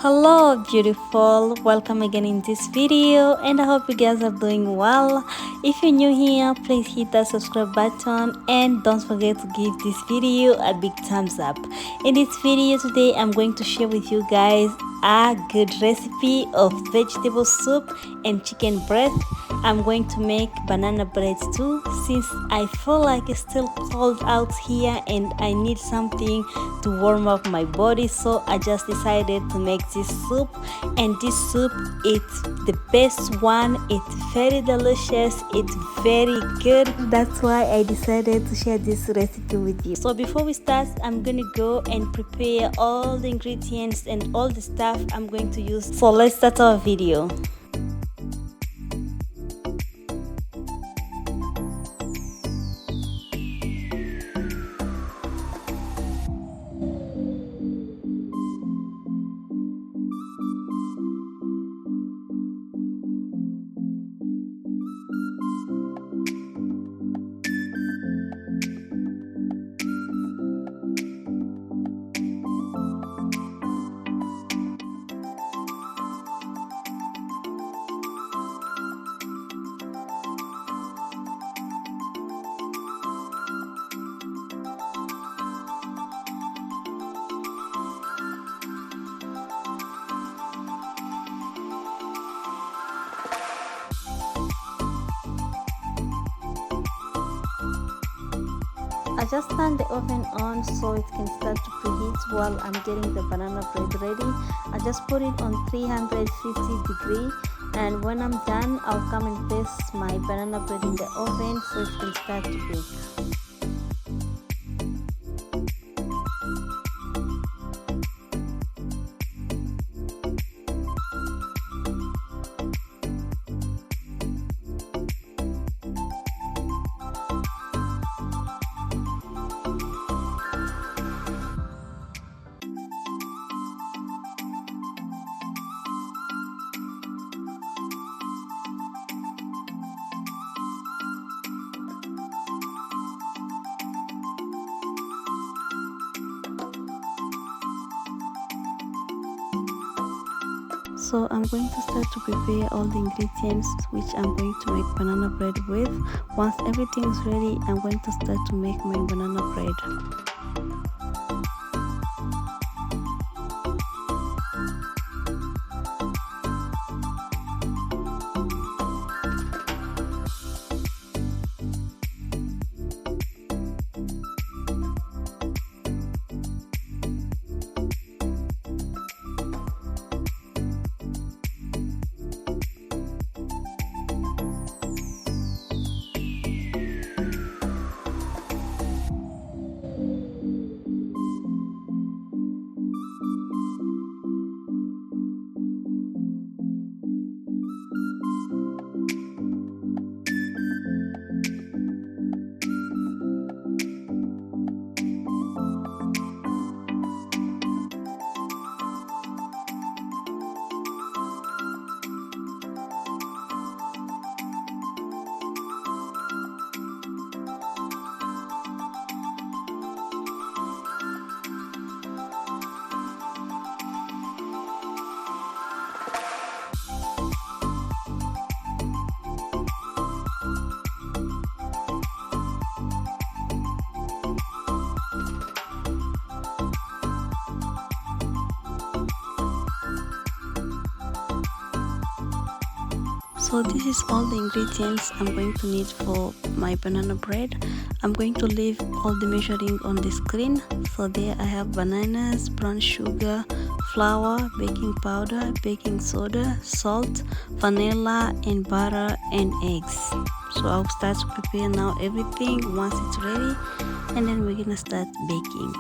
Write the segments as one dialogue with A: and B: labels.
A: Hello beautiful, welcome again in this video and I hope you guys are doing well. If you're new here, please hit that subscribe button and don't forget to give this video a big thumbs up. In this video today I'm going to share with you guys a good recipe of vegetable soup and chicken breast. I'm going to make banana bread too, since I feel like it's still cold out here and I need something to warm up my body, so I just decided to make this soup. And this soup, it's the best one, it's very delicious, it's very good. That's why I decided to share this recipe with you. So before we start, I'm gonna go and prepare all the ingredients and all the stuff I'm going to use. So let's start our video. I just turned the oven on so it can start to preheat while I'm getting the banana bread ready. I just put it on 350 degrees, and when I'm done I'll come and place my banana bread in the oven so it can start to bake. So I'm going to start to prepare all the ingredients which I'm going to make banana bread with. Once everything is ready, I'm going to start to make my banana bread. So this is all the ingredients I'm going to need for my banana bread. I'm going to leave all the measuring on the screen. So there I have bananas, brown sugar, flour, baking powder, baking soda, salt, vanilla, and butter and eggs. So I'll start to prepare now everything once it's ready, and then we're gonna start baking.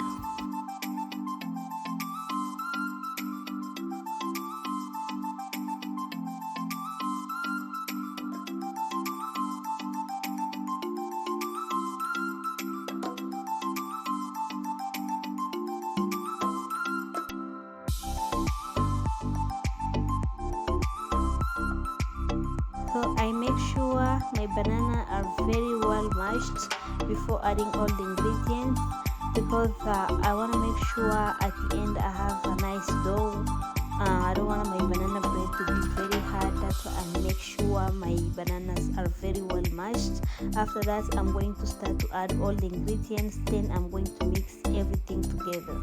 A: So I make sure my banana are very well mashed before adding all the ingredients, because I want to make sure at the end I have a nice dough After that, I'm going to start to add all the ingredients, then I'm going to mix everything together.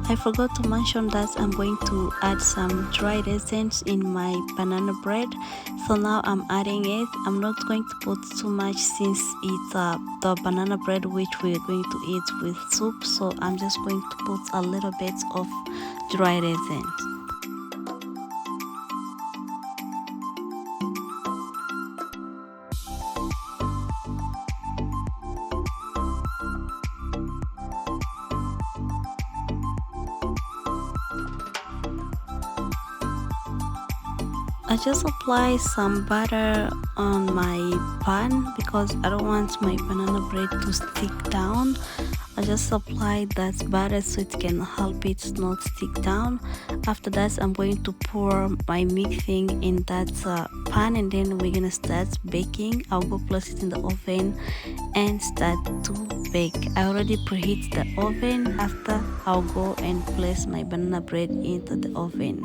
A: I forgot to mention that I'm going to add some dried essence in my banana bread. So now I'm adding it. I'm not going to put too much since it's the banana bread which we're going to eat with soup. So I'm just going to put a little bit of dried essence. I just apply some butter on my pan because I don't want my banana bread to stick down. I just apply that butter so it can help it not stick down. After that, I'm going to pour my mixing in that pan, and then we're gonna start baking. I'll go place it in the oven and start to bake. I already preheat the oven. After, I'll go and place my banana bread into the oven.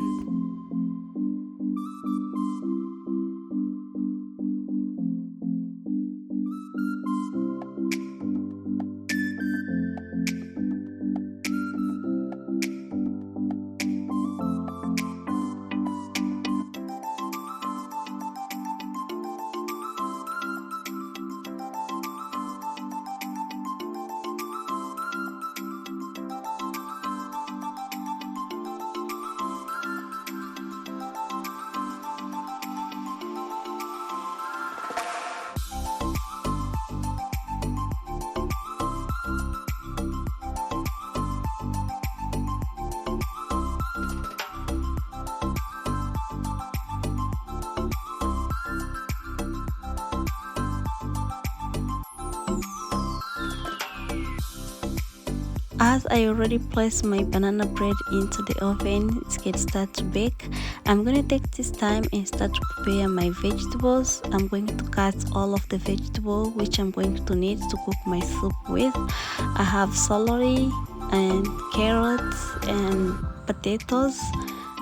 A: As I already placed my banana bread into the oven, it can start to bake. I'm going to take this time and start to prepare my vegetables. I'm going to cut all of the vegetable which I'm going to need to cook my soup with. I have celery and carrots and potatoes,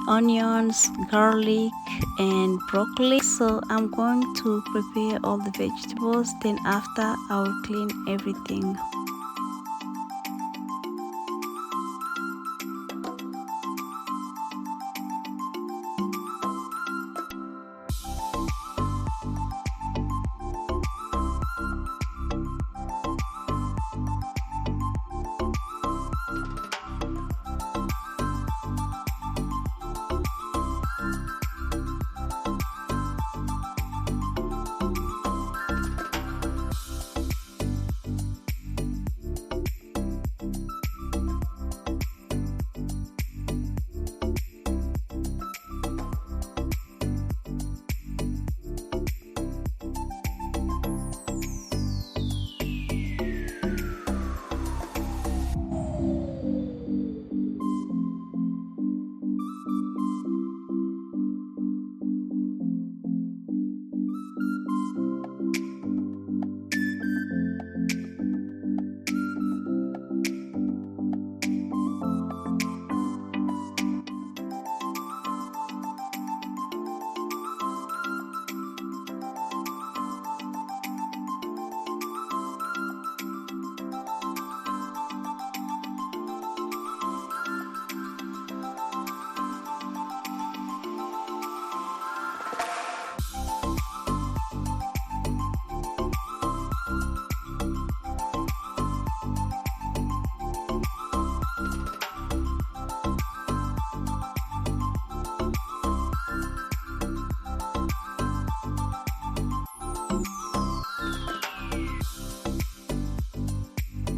A: onions, garlic and broccoli. So I'm going to prepare all the vegetables, then after I will clean everything.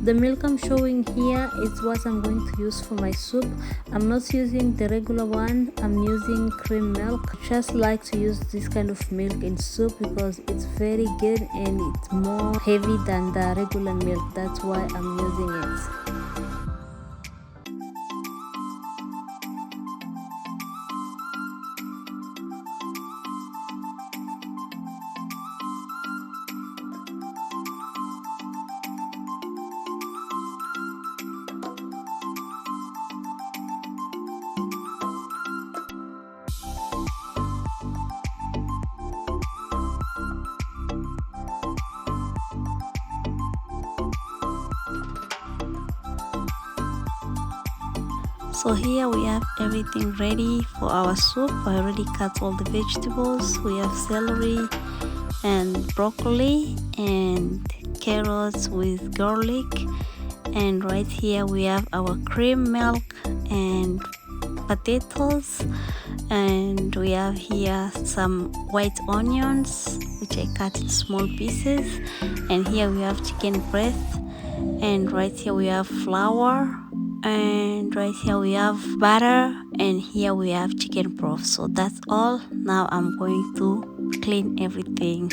A: The milk I'm showing here is what I'm going to use for my soup. I'm not using the regular one, I'm using cream milk. I just like to use this kind of milk in soup because it's very good and it's more heavy than the regular milk. That's why I'm using it. So here we have everything ready for our soup. I already cut all the vegetables. We have celery and broccoli and carrots with garlic, and right here we have our cream milk and potatoes, and we have here some white onions which I cut in small pieces, and here we have chicken breast, and right here we have flour, and right here we have butter, and here we have chicken broth. So that's all. Now I'm going to clean everything.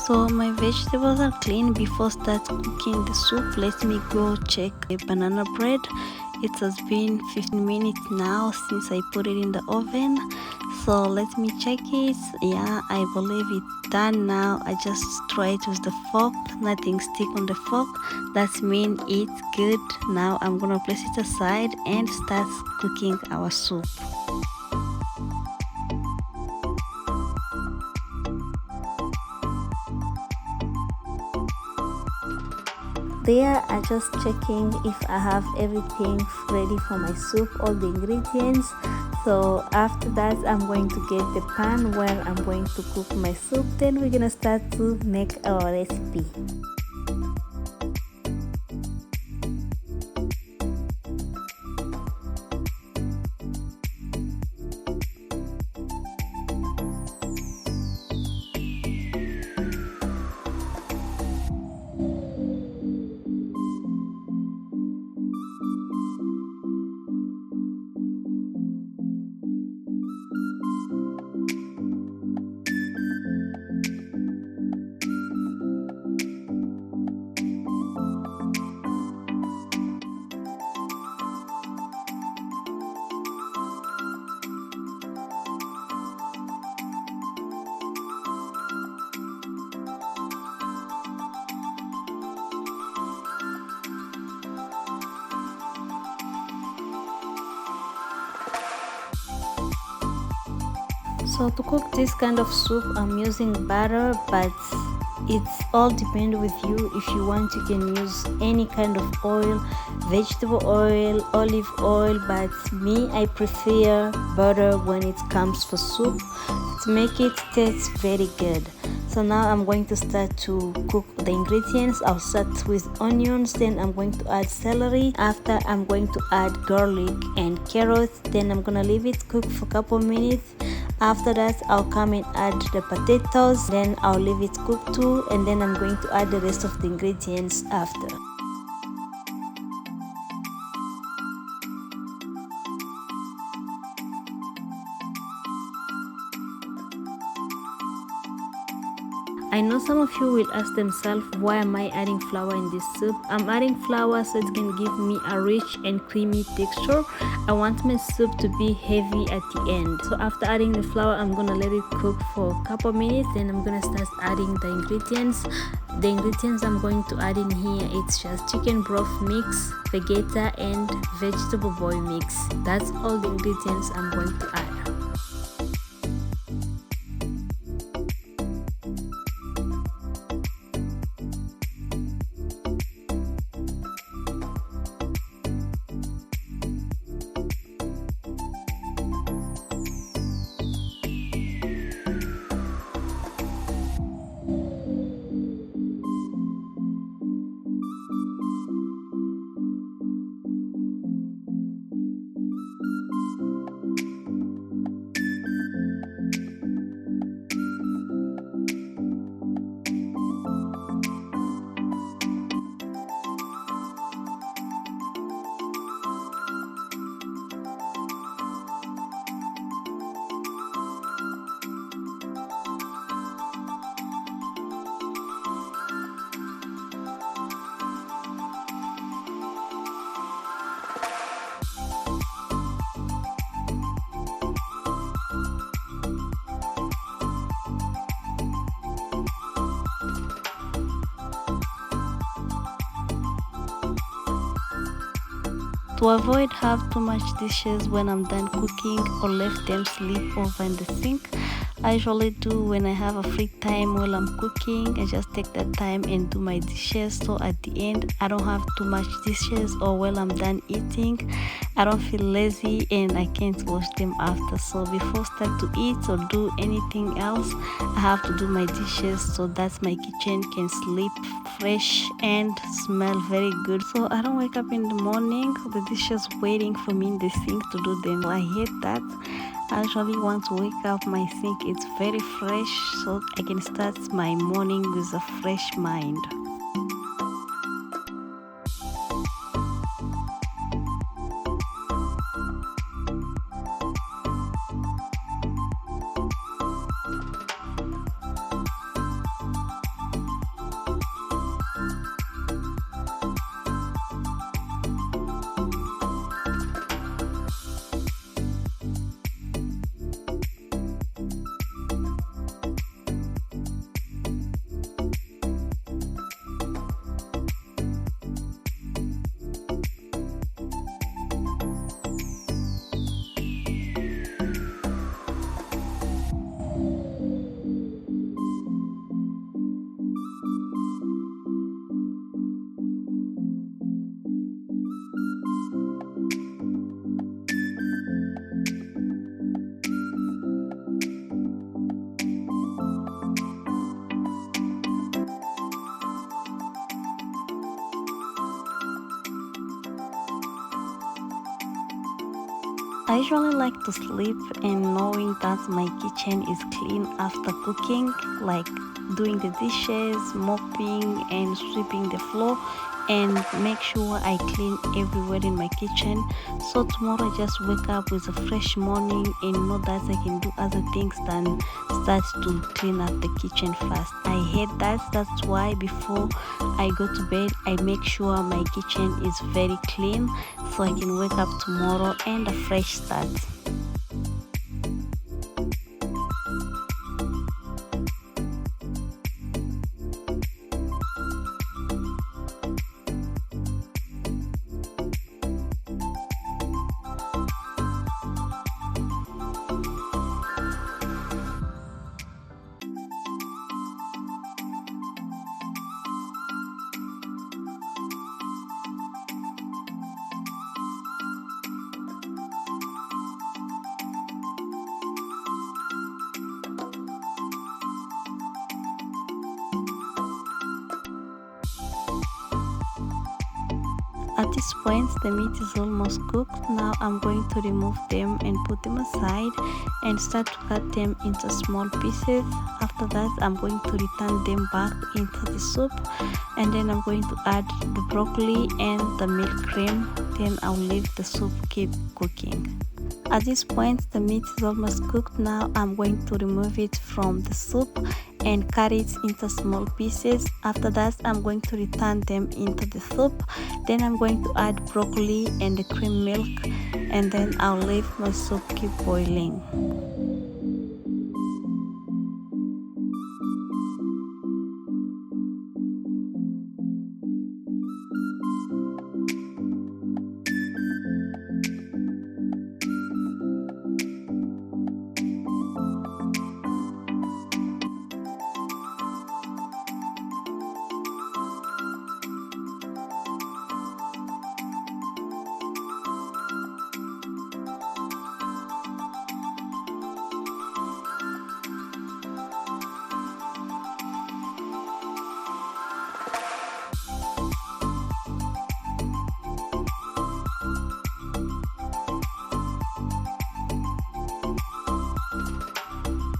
A: So my vegetables are clean. Before start cooking the soup, let me go check the banana bread. It has been 15 minutes now since I put it in the oven. So let me check it. Yeah, I believe it's done now. I just try it with the fork. Nothing stick on the fork. That means it's good. Now I'm gonna place it aside and start cooking our soup. There, I just checking if I have everything ready for my soup, all the ingredients. So after that, I'm going to get the pan where I'm going to cook my soup. Then we're gonna start to make our recipe. So to cook this kind of soup, I'm using butter, but it's all depend with you. If you want, you can use any kind of oil, vegetable oil, olive oil, but me, I prefer butter when it comes for soup to make it taste very good. So now I'm going to start to cook the ingredients. I'll start with onions, then I'm going to add celery. After, I'm going to add garlic and carrots. Then I'm gonna leave it cook for a couple minutes. After that, I'll come and add the potatoes, then I'll leave it cook too, and then I'm going to add the rest of the ingredients after. I know some of you will ask themselves, why am I adding flour in this soup? I'm adding flour so it can give me a rich and creamy texture. I want my soup to be heavy at the end. So after adding the flour, I'm gonna let it cook for a couple minutes. Then I'm gonna start adding the ingredients. The ingredients I'm going to add in here, it's just chicken broth mix, vegeta and vegetable boil mix. That's all the ingredients I'm going to add. To avoid have too much dishes when I'm done cooking or left them sleep over in the sink, I usually do when I have a free time while I'm cooking. I just take that time and do my dishes, so at the end I don't have too much dishes, or while I'm done eating I don't feel lazy and I can't wash them after. So before start to eat or do anything else, I have to do my dishes so that my kitchen can sleep fresh and smell very good. So I don't wake up in the morning the dishes waiting for me in the sink to do them. I hate that. I usually want to wake up my sink, it's very fresh, so I can start my morning with a fresh mind. I usually like to sleep and knowing that my kitchen is clean after cooking, like doing the dishes, mopping and sweeping the floor, and make sure I clean everywhere in my kitchen. So tomorrow I just wake up with a fresh morning and know that I can do other things than start to clean up the kitchen fast. I hate that. That's why before I go to bed I make sure my kitchen is very clean so I can wake up tomorrow and a fresh start. At this point the meat is almost cooked. Now I'm going to remove them and put them aside and start to cut them into small pieces. After that I'm going to return them back into the soup, and then I'm going to add the broccoli and the milk cream. Then I'll leave the soup keep cooking. At this point the meat is almost cooked. Now I'm going to remove it from the soup and cut it into small pieces. After that, I'm going to return them into the soup. Then I'm going to add broccoli and the cream milk, and then I'll leave my soup keep boiling.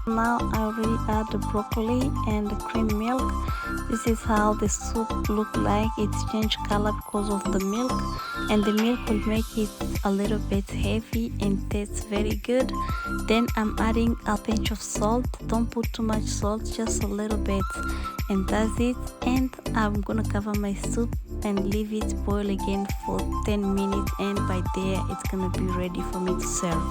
A: Now I already add the broccoli and the cream milk. This is how the soup look like. It's changed color because of the milk, and the milk will make it a little bit heavy and tastes very good. Then I'm adding a pinch of salt. Don't put too much salt, just a little bit, and that's it. And I'm gonna cover my soup and leave it boil again for 10 minutes, and by there it's gonna be ready for me to serve.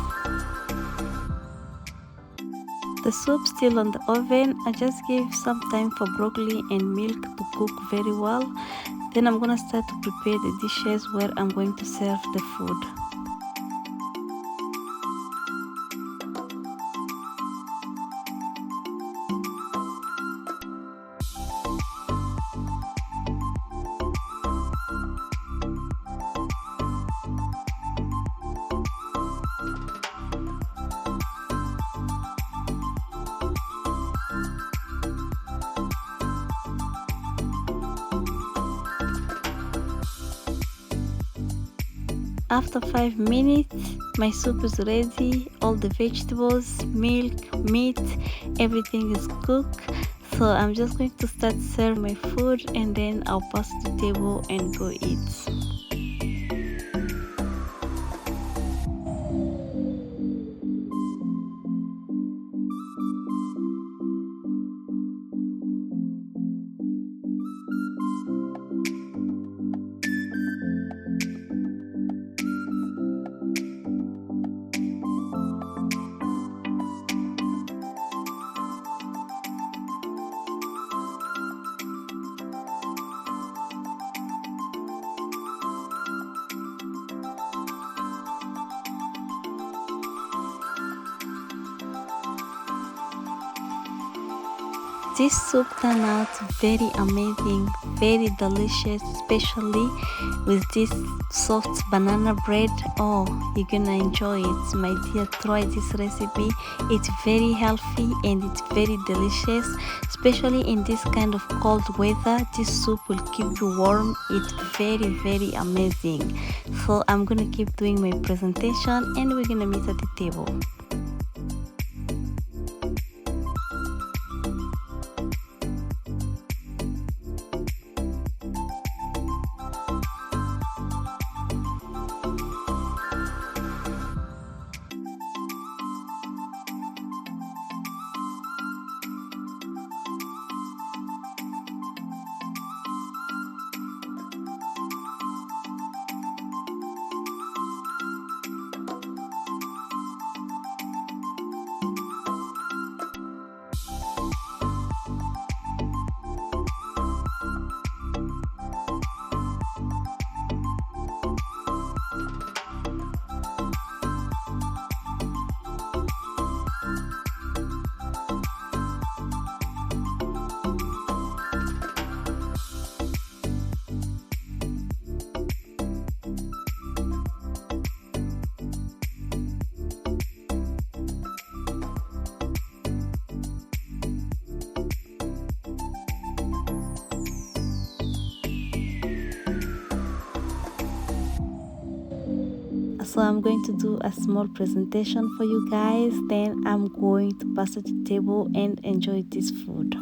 A: The soup still on the oven. I just gave some time for broccoli and milk to cook very well. Then I'm gonna start to prepare the dishes where I'm going to serve the food. After 5 minutes, my soup is ready. All the vegetables, milk, meat, everything is cooked. So I'm just going to start serving my food, and then I'll pass to the table and go eat. This soup turned out very amazing, very delicious, especially with this soft banana bread. Oh, you're gonna enjoy it, my dear. Try this recipe. It's very healthy and it's very delicious, especially in this kind of cold weather. This soup will keep you warm. It's very amazing. So I'm gonna keep doing my presentation, and we're gonna meet at the table. So I'm going to do a small presentation for you guys, then I'm going to pass at the table and enjoy this food.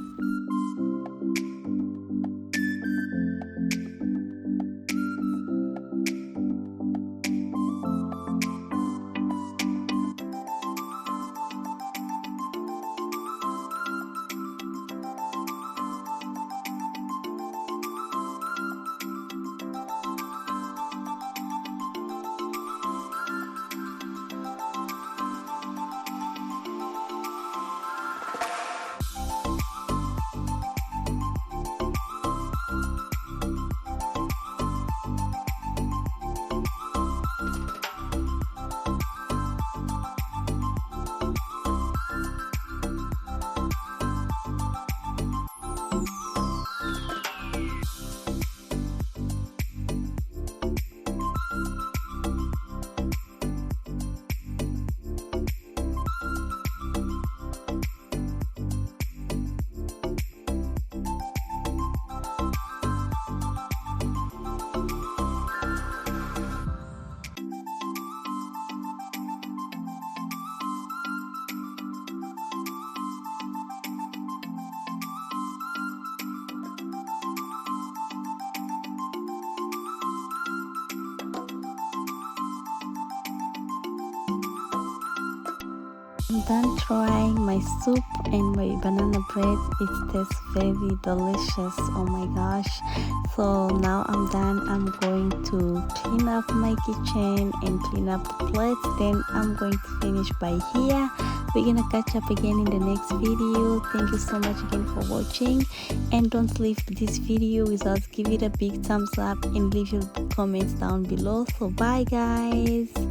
A: I'm done trying my soup and my banana bread. It tastes very delicious. Oh my gosh. So now I'm done. I'm going to clean up my kitchen and clean up the plates. Then I'm going to finish by here. We're gonna catch up again in the next video. Thank you so much again for watching, and don't leave this video without give it a big thumbs up and leave your comments down below. So bye guys.